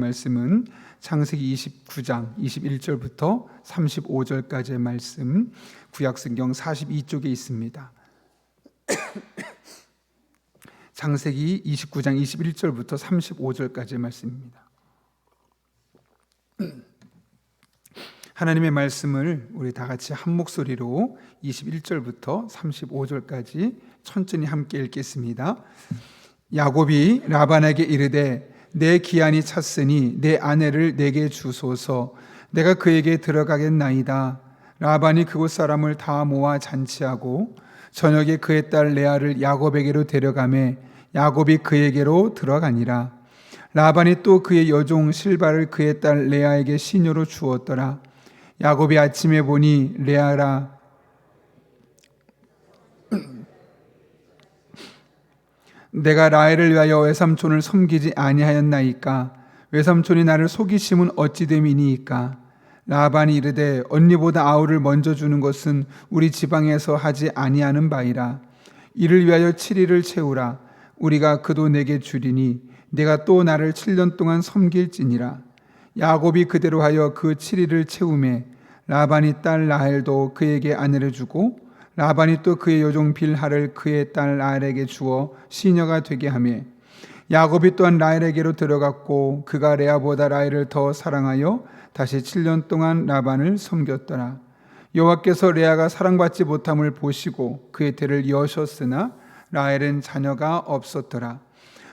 말씀은 창세기 29장 21절부터 35절까지의 말씀, 구약성경 42쪽에 있습니다. 창세기 29장 21절부터 35절까지의 말씀입니다. 하나님의 말씀을 우리 다 같이 한 목소리로 21절부터 35절까지 천천히 함께 읽겠습니다. 야곱이 라반에게 이르되 내 기한이 찼으니 내 아내를 내게 주소서. 내가 그에게 들어가겠나이다. 라반이 그곳 사람을 다 모아 잔치하고 저녁에 그의 딸 레아를 야곱에게로 데려가매 야곱이 그에게로 들어가니라. 라반이 또 그의 여종 실바를 그의 딸 레아에게 시녀로 주었더라. 야곱이 아침에 보니 레아라 내가 라헬을 위하여 외삼촌을 섬기지 아니하였나이까? 외삼촌이 나를 속이심은 어찌 됨이니이까? 라반이 이르되 언니보다 아우를 먼저 주는 것은 우리 지방에서 하지 아니하는 바이라. 이를 위하여 7일을 채우라. 우리가 그도 내게 주리니 내가 또 나를 7년 동안 섬길지니라. 야곱이 그대로 하여 그 7일을 채우매 라반이 딸 라헬도 그에게 아내를 주고 라반이 또 그의 여종 빌하를 그의 딸 라헬에게 주어 시녀가 되게 하며 야곱이 또한 라헬에게로 들어갔고 그가 레아보다 라헬을 더 사랑하여 다시 7년 동안 라반을 섬겼더라. 여호와께서 레아가 사랑받지 못함을 보시고 그의 태를 여셨으나 라헬은 자녀가 없었더라.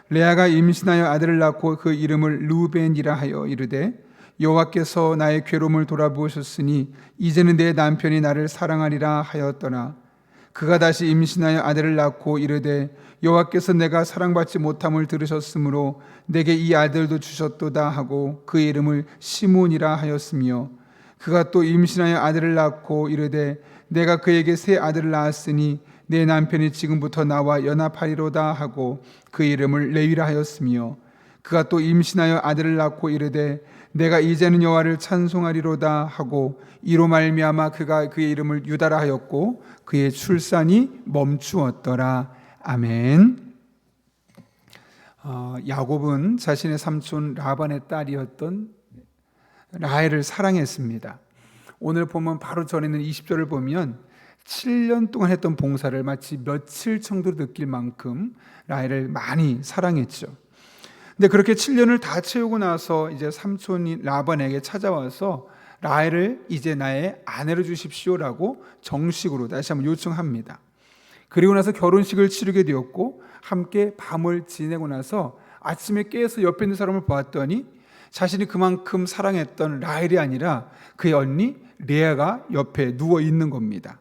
레아가 임신하여 아들을 낳고 그 이름을 르우벤이라 하여 이르되 여호와께서 나의 괴로움을 돌아보셨으니 이제는 내 남편이 나를 사랑하리라 하였더라. 그가 다시 임신하여 아들을 낳고 이르되 여호와께서 내가 사랑받지 못함을 들으셨으므로 내게 이 아들도 주셨도다 하고 그 이름을 시몬이라 하였으며 그가 또 임신하여 아들을 낳고 이르되 내가 그에게 새 아들을 낳았으니 내 남편이 지금부터 나와 연합하리로다 하고 그 이름을 레위라 하였으며 그가 또 임신하여 아들을 낳고 이르되 내가 이제는 여호와를 찬송하리로다 하고 이로 말미암아 그가 그의 이름을 유다라 하였고 그의 출산이 멈추었더라. 아멘. 야곱은 자신의 삼촌 라반의 딸이었던 라헬을 사랑했습니다. 오늘 보면 바로 전에 있는 20절을 보면 7년 동안 했던 봉사를 마치 며칠 정도로 느낄 만큼 라헬을 많이 사랑했죠. 근데 그렇게 7년을 다 채우고 나서 이제 삼촌이 라반에게 찾아와서 라헬을 이제 나의 아내로 주십시오라고 정식으로 다시 한번 요청합니다. 그리고 나서 결혼식을 치르게 되었고 함께 밤을 지내고 나서 아침에 깨어서 옆에 있는 사람을 보았더니 자신이 그만큼 사랑했던 라헬이 아니라 그의 언니 레아가 옆에 누워 있는 겁니다.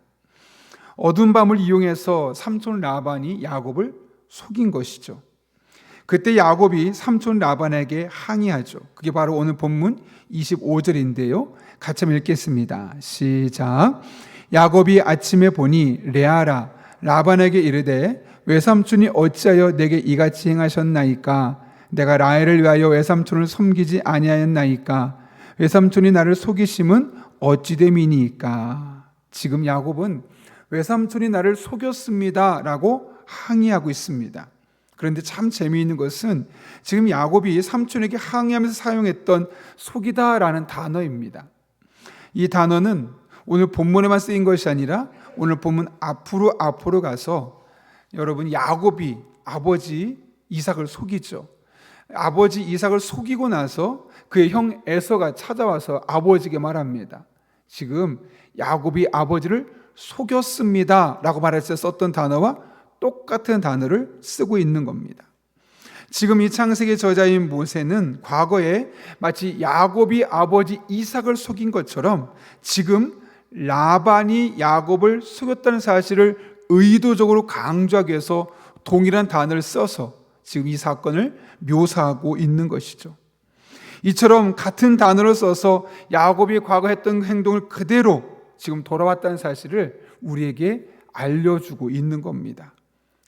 어두운 밤을 이용해서 삼촌 라반이 야곱을 속인 것이죠. 그때 야곱이 삼촌 라반에게 항의하죠. 그게 바로 오늘 본문 25절인데요. 같이 한번 읽겠습니다. 시작. 야곱이 아침에 보니 레아라 라반에게 이르되 외삼촌이 어찌하여 내게 이같이 행하셨나이까? 내가 라헬을 위하여 외삼촌을 섬기지 아니하였나이까? 외삼촌이 나를 속이심은 어찌 됨이니까? 지금 야곱은 외삼촌이 나를 속였습니다 라고 항의하고 있습니다. 그런데 참 재미있는 것은 지금 야곱이 삼촌에게 항의하면서 사용했던 속이다라는 단어입니다. 이 단어는 오늘 본문에만 쓰인 것이 아니라 오늘 본문 앞으로 가서 여러분 야곱이 아버지 이삭을 속이죠. 아버지 이삭을 속이고 나서 그의 형 에서가 찾아와서 아버지에게 말합니다. 지금 야곱이 아버지를 속였습니다 라고 말할 때 썼던 단어와 똑같은 단어를 쓰고 있는 겁니다. 지금 이 창세기 저자인 모세는 과거에 마치 야곱이 아버지 이삭을 속인 것처럼 지금 라반이 야곱을 속였다는 사실을 의도적으로 강조하기 위해서 동일한 단어를 써서 지금 이 사건을 묘사하고 있는 것이죠. 이처럼 같은 단어를 써서 야곱이 과거 했던 행동을 그대로 지금 돌아왔다는 사실을 우리에게 알려주고 있는 겁니다.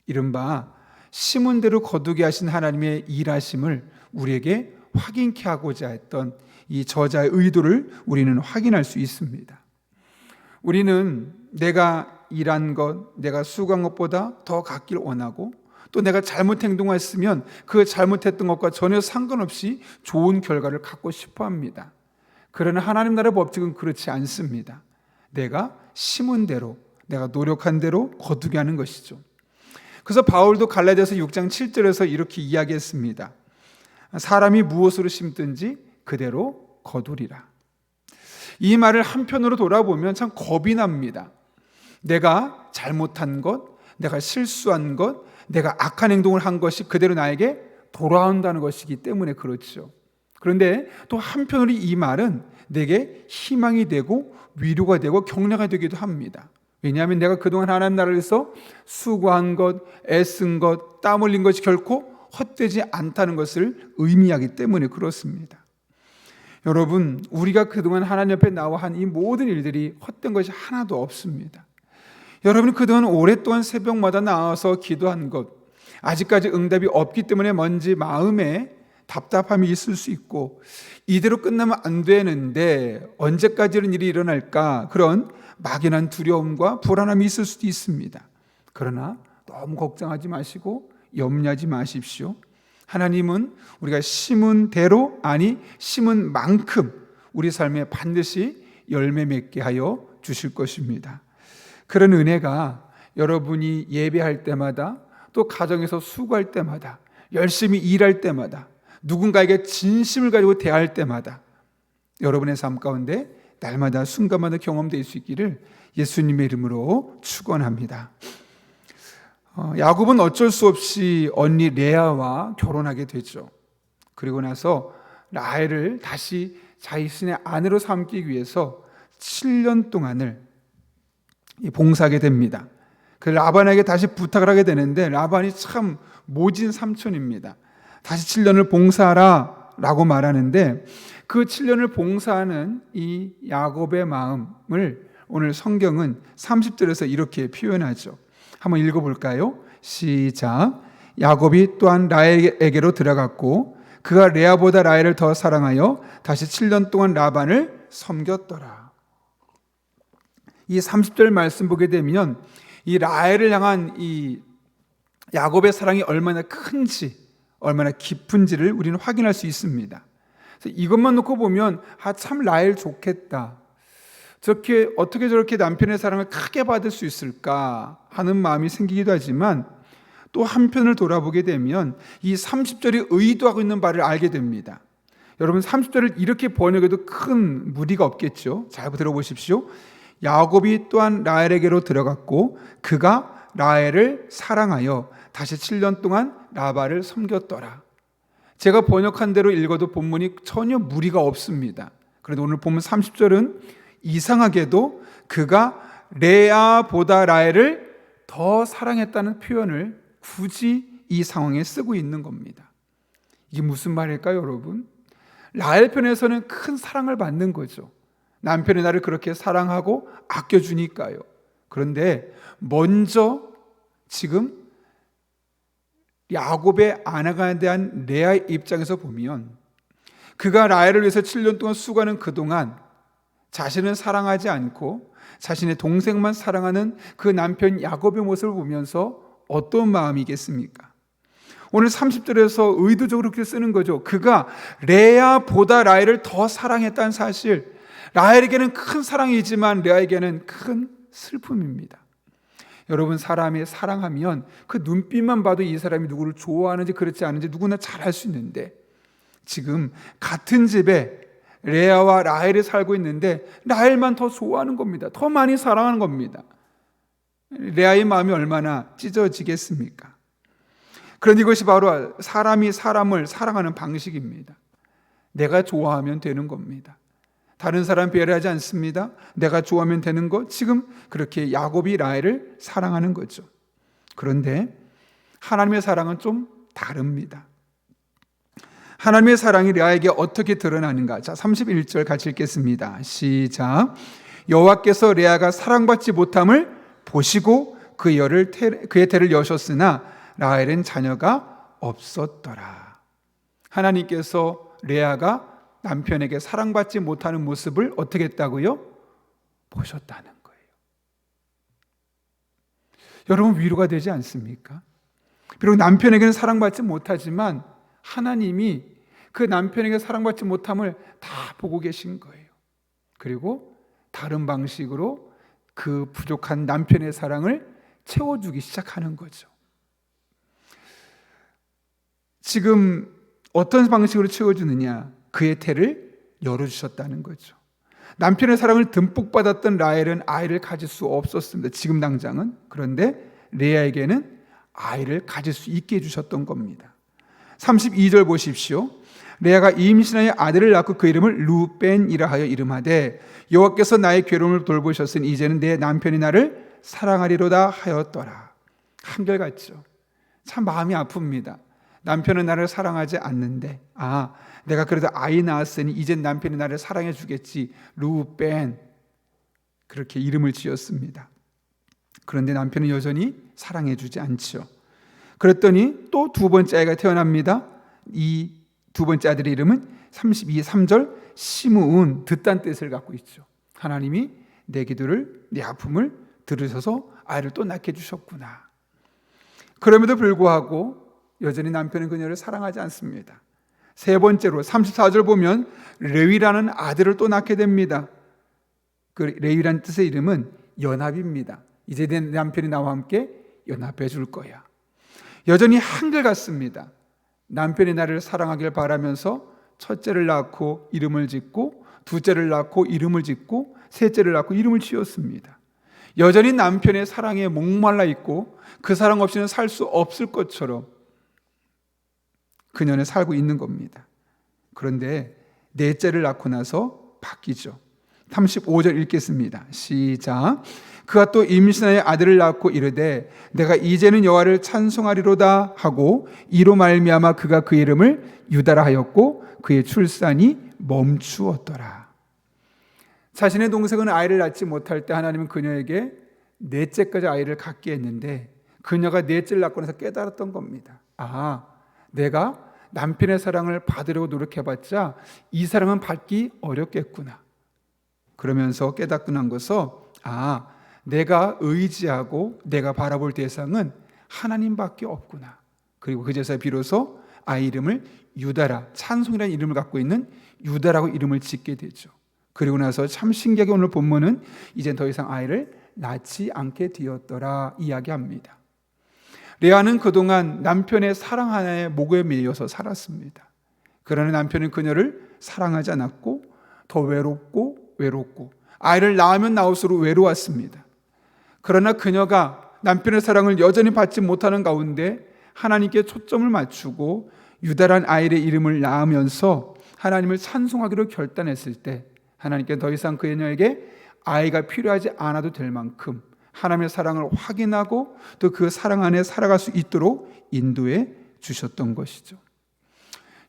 이른바 심은 대로 거두게 하신 하나님의 일하심을 우리에게 확인케 하고자 했던 이 저자의 의도를 우리는 확인할 수 있습니다. 우리는 내가 일한 것, 내가 수고한 것보다 더 갖길 원하고 또 내가 잘못 행동했으면 그 잘못했던 것과 전혀 상관없이 좋은 결과를 갖고 싶어 합니다. 그러나 하나님 나라의 법칙은 그렇지 않습니다. 내가 심은 대로, 내가 노력한 대로 거두게 하는 것이죠. 그래서 바울도 갈라디아서 6장 7절에서 이렇게 이야기했습니다. 사람이 무엇으로 심든지 그대로 거두리라. 이 말을 한편으로 돌아보면 참 겁이 납니다. 내가 잘못한 것, 내가 실수한 것, 내가 악한 행동을 한 것이 그대로 나에게 돌아온다는 것이기 때문에 그렇죠. 그런데 또 한편으로 이 말은 내게 희망이 되고 위로가 되고 격려가 되기도 합니다. 왜냐하면 내가 그동안 하나님 나라를 위해서 수고한 것, 애쓴 것, 땀 흘린 것이 결코 헛되지 않다는 것을 의미하기 때문에 그렇습니다. 여러분, 우리가 그동안 하나님 옆에 나와 한 이 모든 일들이 헛된 것이 하나도 없습니다. 여러분이 그동안 오랫동안 새벽마다 나와서 기도한 것, 아직까지 응답이 없기 때문에 뭔지 마음에 답답함이 있을 수 있고, 이대로 끝나면 안 되는데 언제까지 이런 일이 일어날까, 그런 막연한 두려움과 불안함이 있을 수도 있습니다. 그러나 너무 걱정하지 마시고 염려하지 마십시오. 하나님은 우리가 심은 대로, 아니 심은 만큼 우리 삶에 반드시 열매 맺게 하여 주실 것입니다. 그런 은혜가 여러분이 예배할 때마다, 또 가정에서 수고할 때마다, 열심히 일할 때마다, 누군가에게 진심을 가지고 대할 때마다 여러분의 삶 가운데 날마다 순간마다 경험될 수 있기를 예수님의 이름으로 축원합니다. 야곱은 어쩔 수 없이 언니 레아와 결혼하게 되죠. 그리고 나서 라헬을 다시 자신의 아내로 삼기 위해서 7년 동안을 봉사하게 됩니다. 그 라반에게 다시 부탁을 하게 되는데 라반이 참 모진 삼촌입니다. 다시 7년을 봉사하라 라고 말하는데, 그 7년을 봉사하는 이 야곱의 마음을 오늘 성경은 30절에서 이렇게 표현하죠. 한번 읽어볼까요? 시작. 야곱이 또한 라헬에게로 들어갔고 그가 레아보다 라헬을 더 사랑하여 다시 7년 동안 라반을 섬겼더라. 이 30절 말씀 보게 되면 이 라헬을 향한 이 야곱의 사랑이 얼마나 큰지, 얼마나 깊은지를 우리는 확인할 수 있습니다. 그래서 이것만 놓고 보면 참 라헬 좋겠다, 저렇게 어떻게 저렇게 남편의 사랑을 크게 받을 수 있을까 하는 마음이 생기기도 하지만, 또 한편을 돌아보게 되면 이 30절이 의도하고 있는 바를 알게 됩니다. 여러분, 30절을 이렇게 번역해도 큰 무리가 없겠죠. 잘 들어보십시오. 야곱이 또한 라헬에게로 들어갔고 그가 라헬을 사랑하여 다시 7년 동안 라반을 섬겼더라. 제가 번역한 대로 읽어도 본문이 전혀 무리가 없습니다. 그런데 오늘 본문 30절은 이상하게도 그가 레아보다 라헬을 더 사랑했다는 표현을 굳이 이 상황에 쓰고 있는 겁니다. 이게 무슨 말일까요, 여러분? 라헬 편에서는 큰 사랑을 받는 거죠. 남편이 나를 그렇게 사랑하고 아껴주니까요. 그런데 먼저 지금 야곱의 아내가 대한 레아의 입장에서 보면, 그가 라헬을 위해서 7년 동안 수고하는 그동안 자신은 사랑하지 않고 자신의 동생만 사랑하는 그 남편 야곱의 모습을 보면서 어떤 마음이겠습니까? 오늘 30절에서 의도적으로 그렇게 쓰는 거죠. 그가 레아보다 라헬을 더 사랑했다는 사실, 라헬에게는 큰 사랑이지만 레아에게는 큰 슬픔입니다. 여러분, 사람이 사랑하면 그 눈빛만 봐도 이 사람이 누구를 좋아하는지 그렇지 않은지 누구나 잘 알 수 있는데, 지금 같은 집에 레아와 라헬이 살고 있는데 라헬만 더 좋아하는 겁니다. 더 많이 사랑하는 겁니다. 레아의 마음이 얼마나 찢어지겠습니까? 그런데 이것이 바로 사람이 사람을 사랑하는 방식입니다. 내가 좋아하면 되는 겁니다. 다른 사람 배려하지 않습니다. 내가 좋아하면 되는 것. 지금 그렇게 야곱이 라헬을 사랑하는 거죠. 그런데 하나님의 사랑은 좀 다릅니다. 하나님의 사랑이 레아에게 어떻게 드러나는가? 자, 31절 같이 읽겠습니다. 시작. 여호와께서 레아가 사랑받지 못함을 보시고 그의 태를 여셨으나 라헬은 자녀가 없었더라. 하나님께서 레아가 남편에게 사랑받지 못하는 모습을 어떻게 했다고요? 보셨다는 거예요. 여러분, 위로가 되지 않습니까? 비록 남편에게는 사랑받지 못하지만 하나님이 그 남편에게 사랑받지 못함을 다 보고 계신 거예요. 그리고 다른 방식으로 그 부족한 남편의 사랑을 채워주기 시작하는 거죠. 지금 어떤 방식으로 채워주느냐? 그의 태를 열어주셨다는 거죠. 남편의 사랑을 듬뿍 받았던 라헬은 아이를 가질 수 없었습니다. 지금 당장은. 그런데 레아에게는 아이를 가질 수 있게 해주셨던 겁니다. 32절 보십시오. 레아가 임신하여 아들을 낳고 그 이름을 루벤이라 하여 이름하되 여호와께서 나의 괴로움을 돌보셨으니 이제는 내 남편이 나를 사랑하리로다 하였더라. 한결같죠. 참 마음이 아픕니다. 남편은 나를 사랑하지 않는데 내가 그래도 아이 낳았으니 이젠 남편이 나를 사랑해 주겠지. 루벤, 그렇게 이름을 지었습니다. 그런데 남편은 여전히 사랑해 주지 않죠. 그랬더니 또 두 번째 아이가 태어납니다. 이 두 번째 아들의 이름은 3절 시므온, 듣다는 뜻을 갖고 있죠. 하나님이 내 기도를, 내 아픔을 들으셔서 아이를 또 낳게 해주셨구나. 그럼에도 불구하고 여전히 남편은 그녀를 사랑하지 않습니다. 세 번째로 34절 보면 레위라는 아들을 또 낳게 됩니다. 그 레위라는 뜻의 이름은 연합입니다. 이제 내 남편이 나와 함께 연합해 줄 거야. 여전히 한결같습니다. 남편이 나를 사랑하길 바라면서 첫째를 낳고 이름을 짓고 둘째를 낳고 이름을 짓고 셋째를 낳고 이름을 지었습니다. 여전히 남편의 사랑에 목말라 있고 그 사랑 없이는 살 수 없을 것처럼 그녀는 살고 있는 겁니다. 그런데 넷째를 낳고 나서 바뀌죠. 35절 읽겠습니다. 시작. 그가 또 임신하여 아들을 낳고 이르되 내가 이제는 여호와를 찬송하리로다 하고 이로 말미암아 그가 그 이름을 유다라 하였고 그의 출산이 멈추었더라. 자신의 동생은 아이를 낳지 못할 때 하나님은 그녀에게 넷째까지 아이를 갖게 했는데 그녀가 넷째를 낳고 나서 깨달았던 겁니다. 내가 남편의 사랑을 받으려고 노력해봤자 이 사랑은 받기 어렵겠구나. 그러면서 깨닫고 난 것은 내가 의지하고 내가 바라볼 대상은 하나님밖에 없구나. 그리고 그제서 비로소 아이 이름을 유다라, 찬송이라는 이름을 갖고 있는 유다라고 이름을 짓게 되죠. 그리고 나서 참 신기하게 오늘 본문은 이젠 더 이상 아이를 낳지 않게 되었더라 이야기합니다. 레아는 그동안 남편의 사랑 하나에 목에 매여서 살았습니다. 그러나 남편은 그녀를 사랑하지 않았고 더 외롭고 아이를 낳으면 낳을수록 외로웠습니다. 그러나 그녀가 남편의 사랑을 여전히 받지 못하는 가운데 하나님께 초점을 맞추고 유다란 아이의 이름을 낳으면서 하나님을 찬송하기로 결단했을 때 하나님께 더 이상 그녀에게 아이가 필요하지 않아도 될 만큼 하나님의 사랑을 확인하고 또 그 사랑 안에 살아갈 수 있도록 인도해 주셨던 것이죠.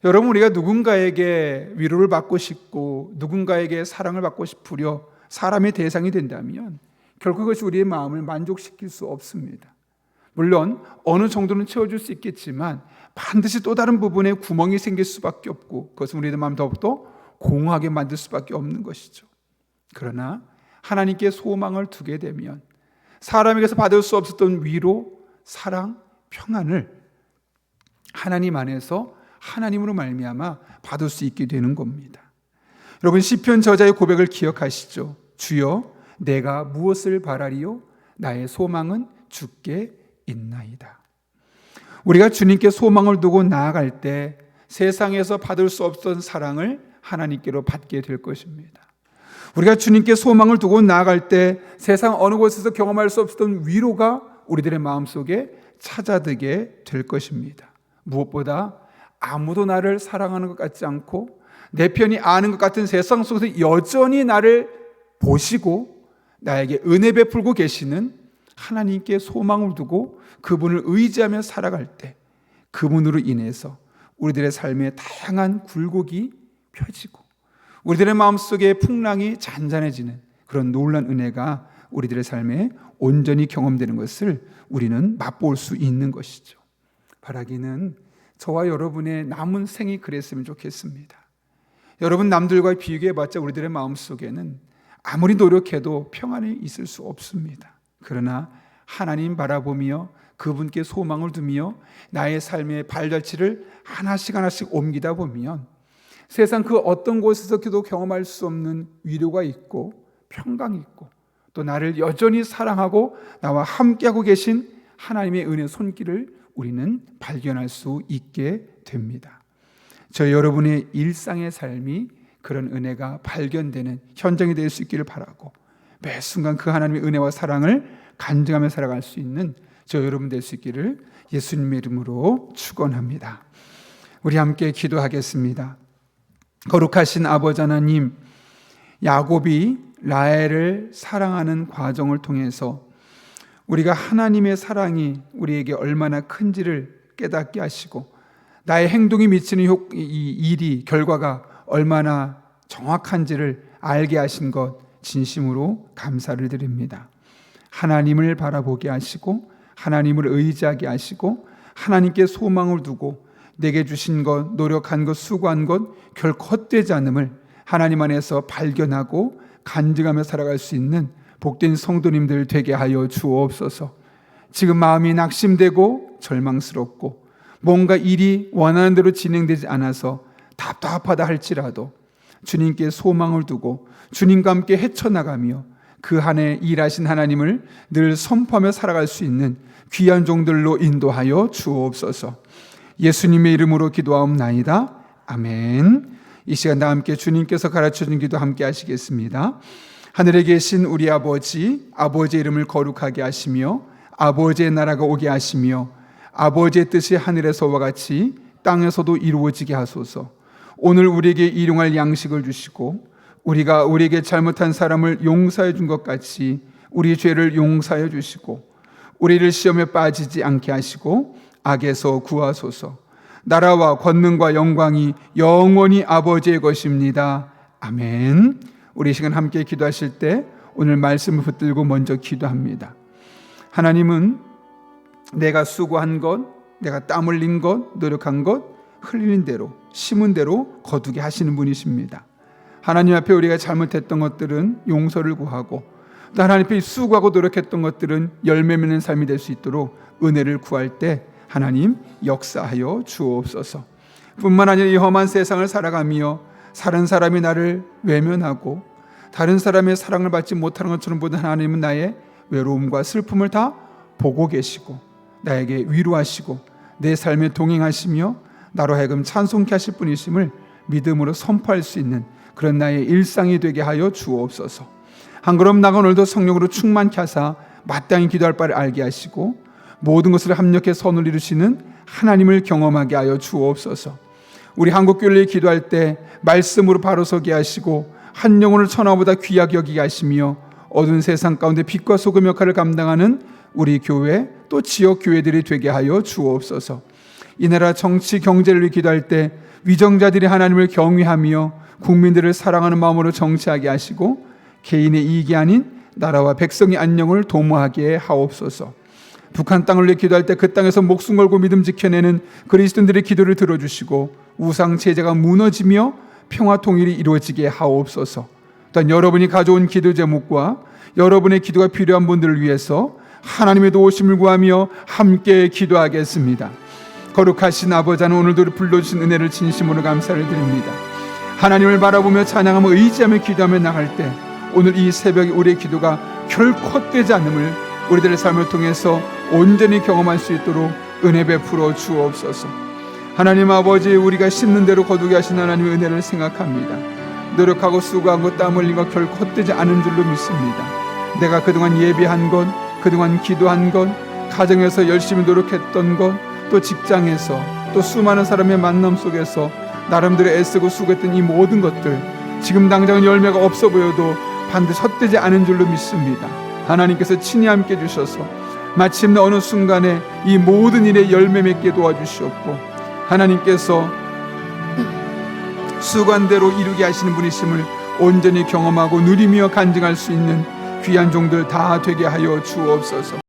여러분, 우리가 누군가에게 위로를 받고 싶고 누군가에게 사랑을 받고 싶으려 사람의 대상이 된다면 결국 그것이 우리의 마음을 만족시킬 수 없습니다. 물론 어느 정도는 채워줄 수 있겠지만 반드시 또 다른 부분에 구멍이 생길 수밖에 없고 그것은 우리의 마음 더욱더 공허하게 만들 수밖에 없는 것이죠. 그러나 하나님께 소망을 두게 되면 사람에게서 받을 수 없었던 위로, 사랑, 평안을 하나님 안에서 하나님으로 말미암아 받을 수 있게 되는 겁니다. 여러분, 시편 저자의 고백을 기억하시죠? 주여, 내가 무엇을 바라리요? 나의 소망은 주께 있나이다. 우리가 주님께 소망을 두고 나아갈 때 세상에서 받을 수 없던 사랑을 하나님께로 받게 될 것입니다. 우리가 주님께 소망을 두고 나아갈 때 세상 어느 곳에서 경험할 수 없었던 위로가 우리들의 마음속에 찾아들게 될 것입니다. 무엇보다 아무도 나를 사랑하는 것 같지 않고 내 편이 아는 것 같은 세상 속에서 여전히 나를 보시고 나에게 은혜 베풀고 계시는 하나님께 소망을 두고 그분을 의지하며 살아갈 때 그분으로 인해서 우리들의 삶에 다양한 굴곡이 펴지고 우리들의 마음속에 풍랑이 잔잔해지는 그런 놀라운 은혜가 우리들의 삶에 온전히 경험되는 것을 우리는 맛볼 수 있는 것이죠. 바라기는 저와 여러분의 남은 생이 그랬으면 좋겠습니다. 여러분, 남들과 비교해봤자 우리들의 마음속에는 아무리 노력해도 평안이 있을 수 없습니다. 그러나 하나님 바라보며 그분께 소망을 두며 나의 삶의 발자취를 하나씩 옮기다 보면 세상 그 어떤 곳에서도 경험할 수 없는 위로가 있고 평강이 있고 또 나를 여전히 사랑하고 나와 함께하고 계신 하나님의 은혜 손길을 우리는 발견할 수 있게 됩니다. 저 여러분의 일상의 삶이 그런 은혜가 발견되는 현장이 될 수 있기를 바라고 매 순간 그 하나님의 은혜와 사랑을 간증하며 살아갈 수 있는 저 여러분 될 수 있기를 예수님의 이름으로 축원합니다. 우리 함께 기도하겠습니다. 거룩하신 아버지 하나님, 야곱이 라헬을 사랑하는 과정을 통해서 우리가 하나님의 사랑이 우리에게 얼마나 큰지를 깨닫게 하시고 나의 행동이 미치는 이 일이 결과가 얼마나 정확한지를 알게 하신 것 진심으로 감사를 드립니다. 하나님을 바라보게 하시고 하나님을 의지하게 하시고 하나님께 소망을 두고 내게 주신 것, 노력한 것, 수고한 것 결코 헛되지 않음을 하나님 안에서 발견하고 간증하며 살아갈 수 있는 복된 성도님들 되게 하여 주옵소서. 지금 마음이 낙심되고 절망스럽고 뭔가 일이 원하는 대로 진행되지 않아서 답답하다 할지라도 주님께 소망을 두고 주님과 함께 헤쳐나가며 그 한 해 일하신 하나님을 늘 선포하며 살아갈 수 있는 귀한 종들로 인도하여 주옵소서. 예수님의 이름으로 기도하옵나이다. 아멘. 이 시간 다 함께 주님께서 가르쳐준 기도 함께 하시겠습니다. 하늘에 계신 우리 아버지, 아버지의 이름을 거룩하게 하시며 아버지의 나라가 오게 하시며 아버지의 뜻이 하늘에서와 같이 땅에서도 이루어지게 하소서. 오늘 우리에게 일용할 양식을 주시고 우리가 우리에게 잘못한 사람을 용서해 준 것 같이 우리 죄를 용서해 주시고 우리를 시험에 빠지지 않게 하시고 악에서 구하소서. 나라와 권능과 영광이 영원히 아버지의 것입니다. 아멘. 우리 이 시간 함께 기도하실 때 오늘 말씀을 붙들고 먼저 기도합니다. 하나님은 내가 수고한 것, 내가 땀 흘린 것, 노력한 것, 흘리는 대로, 심은 대로 거두게 하시는 분이십니다. 하나님 앞에 우리가 잘못했던 것들은 용서를 구하고 또 하나님 앞에 수고하고 노력했던 것들은 열매 맺는 삶이 될 수 있도록 은혜를 구할 때 하나님 역사하여 주옵소서. 뿐만 아니라 이 험한 세상을 살아가며 다른 사람이 나를 외면하고 다른 사람의 사랑을 받지 못하는 것처럼 보던 하나님은 나의 외로움과 슬픔을 다 보고 계시고 나에게 위로하시고 내 삶에 동행하시며 나로 하여금 찬송케 하실 분이심을 믿음으로 선포할 수 있는 그런 나의 일상이 되게 하여 주옵소서. 한 걸음 나가 오늘도 성령으로 충만케 하사 마땅히 기도할 바를 알게 하시고 모든 것을 합력해 선을 이루시는 하나님을 경험하게 하여 주옵소서. 우리 한국교회를 기도할 때 말씀으로 바로 서게 하시고 한 영혼을 천하보다 귀하게 여기게 하시며 어두운 세상 가운데 빛과 소금 역할을 감당하는 우리 교회 또 지역 교회들이 되게 하여 주옵소서. 이 나라 정치 경제를 위해 기도할 때 위정자들이 하나님을 경외하며 국민들을 사랑하는 마음으로 정치하게 하시고 개인의 이익이 아닌 나라와 백성의 안녕을 도모하게 하옵소서. 북한 땅을 위해 기도할 때 그 땅에서 목숨 걸고 믿음 지켜내는 그리스도인들의 기도를 들어주시고 우상 제재가 무너지며 평화 통일이 이루어지게 하옵소서. 또한 여러분이 가져온 기도 제목과 여러분의 기도가 필요한 분들을 위해서 하나님의 도우심을 구하며 함께 기도하겠습니다. 거룩하신 아버지 하나님, 오늘도 불러주신 은혜를 진심으로 감사를 드립니다. 하나님을 바라보며 찬양하며 의지하며 기도하며 나갈 때 오늘 이 새벽에 우리의 기도가 결코 헛되지 않음을 우리들의 삶을 통해서 온전히 경험할 수 있도록 은혜 베풀어 주옵소서. 하나님 아버지, 우리가 심는 대로 거두게 하신 하나님의 은혜를 생각합니다. 노력하고 수고한 것, 땀 흘린 것 결코 헛되지 않은 줄로 믿습니다. 내가 그동안 예배한 것, 그동안 기도한 것, 가정에서 열심히 노력했던 것, 또 직장에서 또 수많은 사람의 만남 속에서 나름대로 애쓰고 수고했던 이 모든 것들 지금 당장은 열매가 없어 보여도 반드시 헛되지 않은 줄로 믿습니다. 하나님께서 친히 함께 해주셔서 마침내 어느 순간에 이 모든 일에 열매 맺게 도와주시옵고 하나님께서 수관대로 이루게 하시는 분이심을 온전히 경험하고 누리며 간증할 수 있는 귀한 종들 다 되게 하여 주옵소서.